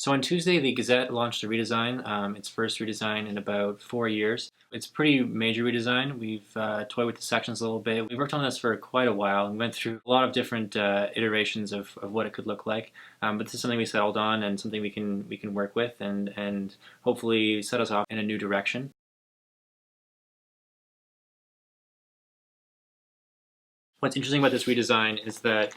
So on Tuesday, the Gazette launched a redesign, its first redesign in about 4 years. It's a pretty major redesign. We've toyed with the sections a little bit. We worked on this for quite a while and went through a lot of different iterations of what it could look like. But this is something we settled on and something we can work with and hopefully set us off in a new direction. What's interesting about this redesign is that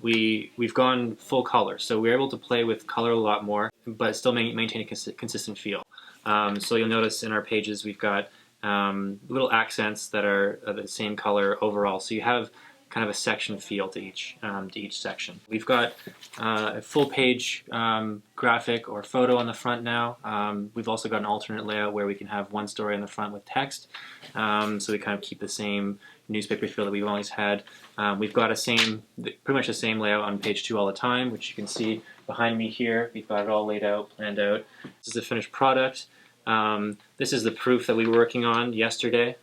we've gone full color, so we're able to play with color a lot more, but still maintain a consistent feel. So you'll notice in our pages we've got little accents that are the same color overall. So you have kind of a section feel to each section. We've got a full page graphic or photo on the front now. We've also got an alternate layout where we can have one story on the front with text. So we kind of keep the same newspaper feel that we've always had. We've got pretty much the same layout on page 2 all the time, which you can see behind me here. We've got it all laid out, planned out. This is the finished product. This is the proof that we were working on yesterday.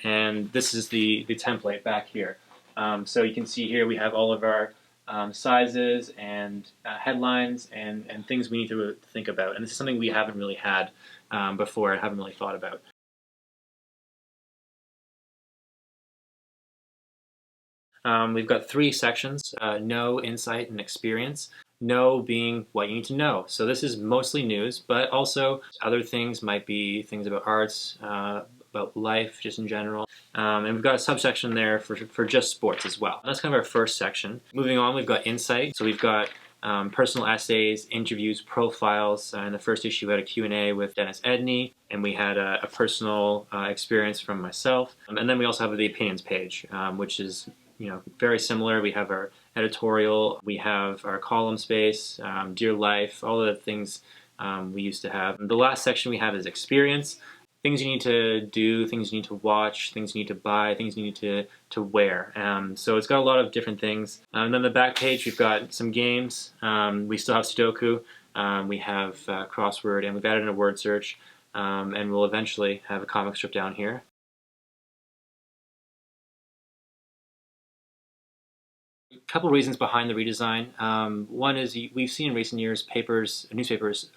And this is the template back here. So you can see here we have all of our sizes and headlines and things we need to think about. And this is something we haven't really had before, haven't really thought about. We've got 3 sections, know, insight, and experience. Know being what you need to know. So this is mostly news, but also other things might be things about arts, about life just in general. And we've got a subsection there for just sports as well. That's kind of our first section. Moving on, we've got insight. So we've got personal essays, interviews, profiles. In the first issue, we had a Q&A with Dennis Edney, and we had a personal experience from myself. And then we also have the opinions page, which is very similar. We have our editorial, we have our column space, Dear Life, all the things we used to have. And the last section we have is experience. Things you need to do, things you need to watch, things you need to buy, things you need to wear. So it's got a lot of different things. And then the back page, we've got some games. We still have Sudoku. We have crossword, and we've added a word search. And we'll eventually have a comic strip down here. A couple reasons behind the redesign. One is we've seen in recent years newspapers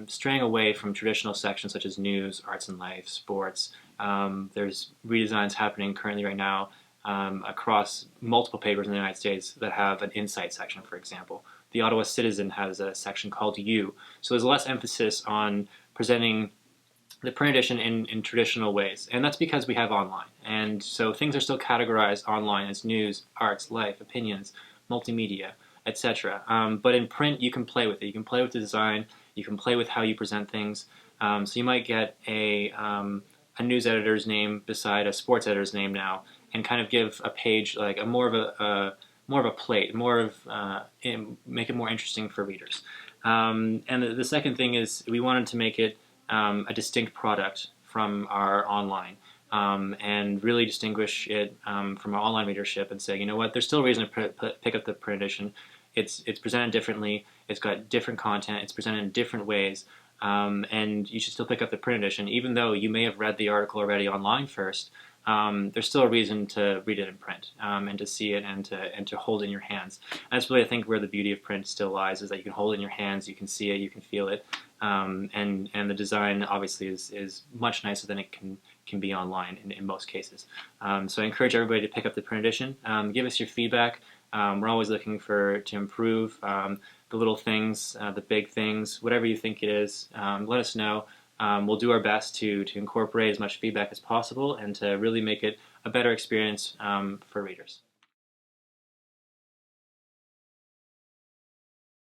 straying away from traditional sections such as news, arts and life, sports. There's redesigns happening currently right now across multiple papers in the United States that have an insight section, for example. The Ottawa Citizen has a section called You. So there's less emphasis on presenting the print edition in traditional ways, and that's because we have online. And so things are still categorized online as news, arts, life, opinions, multimedia, etc. But in print, you can play with it. You can play with the design. You can play with how you present things. So you might get a news editor's name beside a sports editor's name now, and kind of give a page like more of a plate, make it more interesting for readers. And the second thing is we wanted to make it a distinct product from our online, and really distinguish it from our online readership and say, you know what, there's still a reason to pick up the print edition. It's presented differently, it's got different content, it's presented in different ways, and you should still pick up the print edition, even though you may have read the article already online first. There's still a reason to read it in print, and to see it and to hold it in your hands. And that's really, I think, where the beauty of print still lies, is that you can hold it in your hands, you can see it, you can feel it, and the design obviously is much nicer than it can be online in most cases. So I encourage everybody to pick up the print edition. Give us your feedback. We're always looking to improve the little things, the big things, whatever you think it is. Let us know. We'll do our best to incorporate as much feedback as possible and to really make it a better experience for readers.